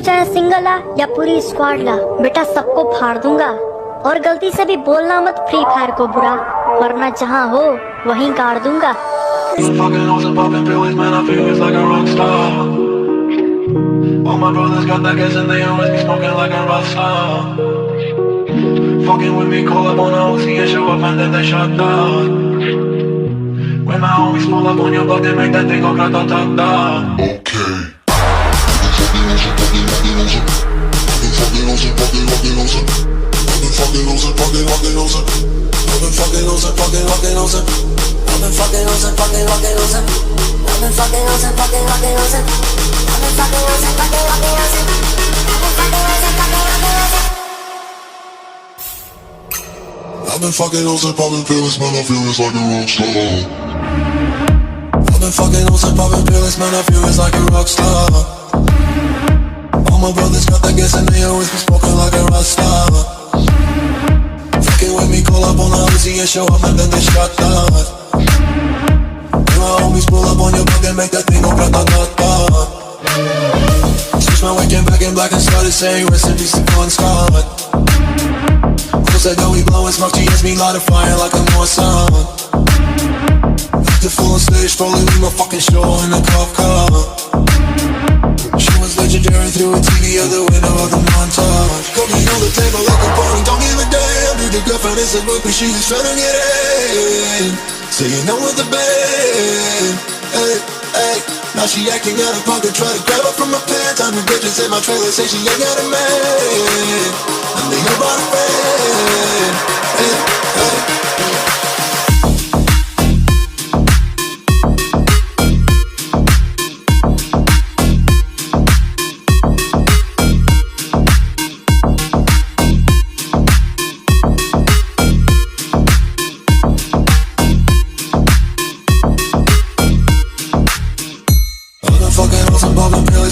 तू चाहे सिंगल ला या पूरी स्क्वाड ला, बेटा सबको फाड़ दूंगा। और गलती से भी बोलना मत फ्री फायर को बुरा, वरना जहाँ हो वहीं गाड़ दूंगा। All my brothers got that gas and they always be smoking like a rockstar. Fucking with me, call up on a OC and show up and then they shut down. When my homies pull up on your block, they make that thing go grata-ta-ta. Okay. I've been fucking hoes and popping pills, man, I feel it's like a rock star. I've been fucking hoes and popping pills, man, I feel it's like a rock star. All my brothers got that gas and they always be smoking like a rock star. Fucking with me, call up on the Uzi and show up and then they shut down. When my homies pull up on your block, they make that thing go grata-ta-ta. Switch my weekend back in black and started saying rest in peace to Bon Scott. Said that we blowin' smoke, she hits me light a fire like a Mossad. The full on stage, rolling in my fucking show in a cop car. She was legendary through a TV out the window of the montage. Cooking on the table like a party, don't give a damn. Dude, the girlfriend is a rookie, she was tryna get in. Saying no with the band, hey, hey. Now she acting out of pocket, try to grab her from my pants. I'm the bitches in my trailer, say she ain't got a man. I'm the new body fan, hey, hey.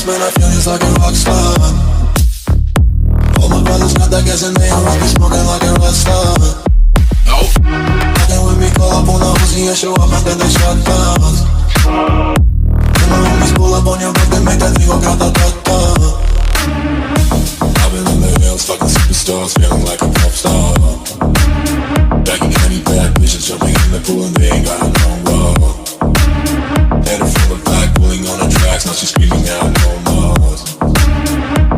Man, I feel it's like a rock star. All my brothers got that gas and they always be smoking like a rock star. Nope. Fucking with me, call up on the Uzi and show up and then they shut down. When my homies pull up on your block, they make that thing go grata-ta-ta. I've been in the hills, fucking superstars, feeling like a pop star. Back in County, bad bitches jumping in the pool and they ain't got no love. Head full of black, pulling on the tracks, now she's screaming out no more.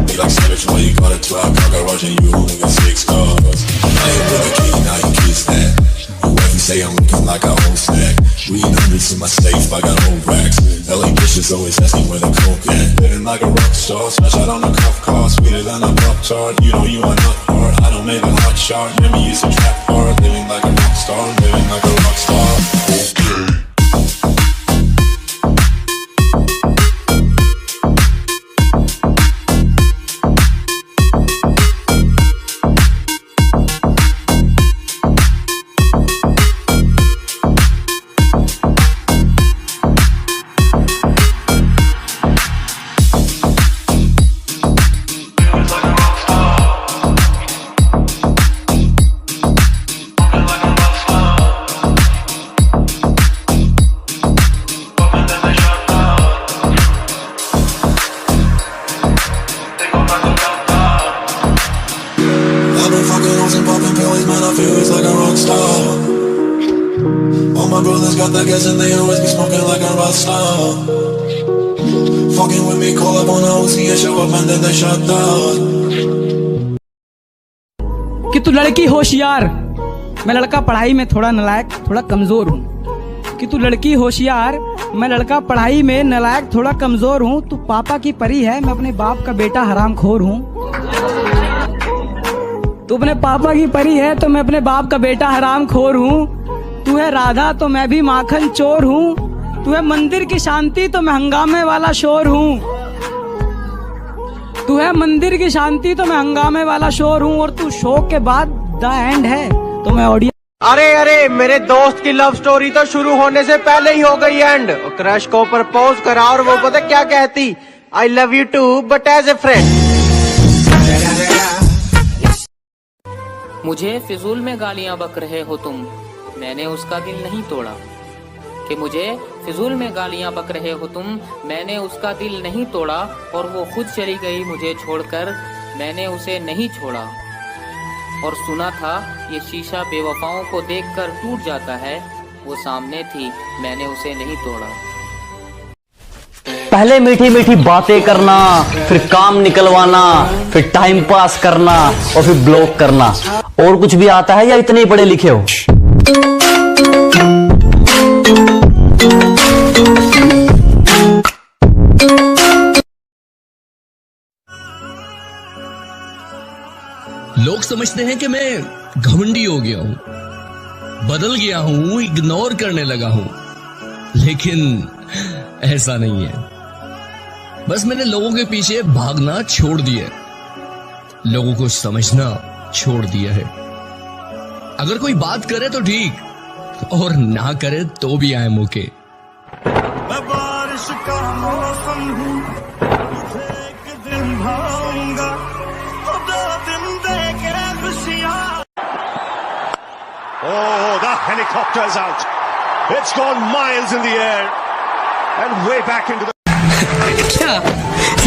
They like savage, why you got a 12 car garage and you only got 6 cars. I ain't with a key, now you kiss that. Your wife, you say I'm looking like a whole snack. Reading hundreds in my safe, I got old racks. LA bitches always asking where the coke at. Living like a rock star, smash out on a cuff car. Sweeter than a pop chart, you know you are not hard. I don't make a hot shot, never used to trap hard. Living like a rock star, living like a rock star. Okay. Got that gas and they always be smoking like a rock star. Fucking with me, call up on the OC and show up and then they shut down. कि तू लड़की होशियार, मैं लड़का पढ़ाई में थोड़ा नालायक थोड़ा कमजोर हूँ। कि तू लड़की होशियार, मैं लड़का पढ़ाई में नालायक थोड़ा कमजोर हूँ। तू पापा की परी है, मैं अपने बाप का बेटा हरामखोर हूँ। तू अपने पापा की परी है तो मैं अपने बाप का बेटा हरामखोर हूँ। तू है राधा तो मैं भी माखन चोर हूँ। तू है मंदिर की शांति तो मैं हंगामे वाला शोर हूँ। तू है मंदिर की शांति तो मैं हंगामे वाला शोर हूँ। और तू शो के बाद द एंड है तो मैं ऑडियंस। अरे अरे, मेरे दोस्त की लव स्टोरी तो शुरू होने से पहले ही हो गई एंड। क्रश को प्रपोज करा और वो पता क्या कहती, I love you too but as a friend. मुझे फिजूल में गालियां बक रहे हो तुम, मैंने उसका दिल नहीं तोड़ा। कि मुझे फिजूल में गालियां बक रहे हो तुम। मैंने उसका दिल नहीं तोड़ा और वो खुद चली गई मुझे छोड़कर, मैंने उसे नहीं छोड़ा। और सुना था ये शीशा बेवफाओं को देखकर टूट जाता है, वो सामने थी मैंने उसे नहीं तोड़ा। पहले मीठी मीठी बातें करना, फिर काम निकलवाना, फिर टाइम पास करना और फिर ब्लॉक करना। और कुछ भी आता है या इतने ही पढ़े लिखे हो? लोग समझते हैं कि मैं घमंडी हो गया हूं, बदल गया हूं, इग्नोर करने लगा हूं, लेकिन ऐसा नहीं है। बस मैंने लोगों के पीछे भागना छोड़ दिया है, लोगों को समझना छोड़ दिया है। अगर कोई बात करे तो ठीक, और ना करे तो भी आए मौके। बारिश का मौसम हूँ, एक दिन भाऊंगा, दो दिन देके खुशियाँ। Oh, the helicopter's out. It's gone miles in the air and way back into the... क्या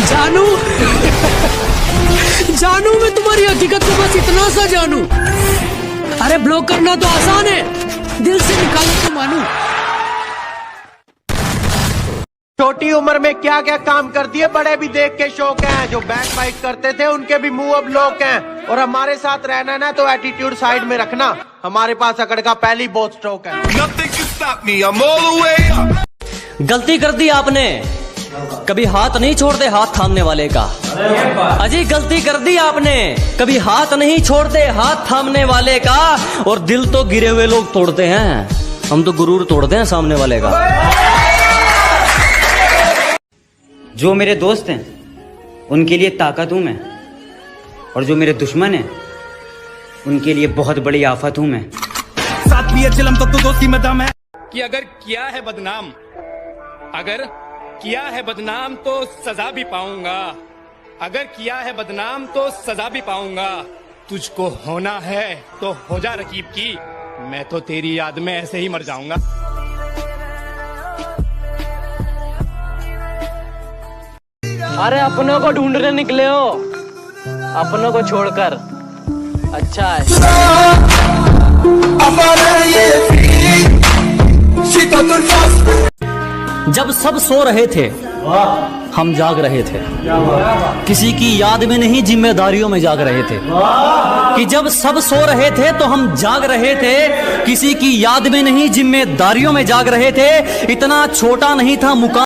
जानू जानू मैं तुम्हारी हकीकत को बस इतना सा जानू। अरे ब्लॉक करना तो आसान है, दिल से निकालो तो मानू। छोटी उम्र में क्या क्या काम कर दिए बड़े भी देख के शौक हैं। जो बैक बाइक करते थे उनके भी मुंह अब लोक हैं। और हमारे साथ रहना ना तो एटीट्यूड साइड में रखना, हमारे पास अकड़ का पहली बहुत स्ट्रोक है। गलती कर दी आपने, कभी हाथ नहीं छोड़ते हाथ थामने वाले का। अजी गलती कर दी आपने, कभी हाथ नहीं छोड़ते हाथ थामने वाले का। और दिल तो गिरे हुए लोग तोड़ते हैं, हम तो गुरूर तोड़ते हैं सामने वाले का। जो मेरे दोस्त हैं उनके लिए ताकत हूं मैं, और जो मेरे दुश्मन हैं उनके लिए बहुत बड़ी आफत हूं मैं। साथ भी चिलम तो दोस्ती में दम है कि अगर किया है बदनाम, अगर किया है बदनाम तो सजा भी पाऊंगा, अगर किया है बदनाम तो सजा भी पाऊंगा। तुझको होना है तो हो जा रकीब की, मैं तो तेरी याद में ऐसे ही मर जाऊंगा। अरे अपनों को ढूंढने निकले हो, अपनों को छोड़कर। अच्छा है। जब सब सो रहे थे हम जाग रहे थे, किसी की याद में नहीं जिम्मेदारियों में जाग रहे थे। कि जब सब सो रहे थे तो हम जाग रहे थे, किसी की याद में नहीं जिम्मेदारियों में जाग रहे थे। इतना छोटा नहीं था मुकाम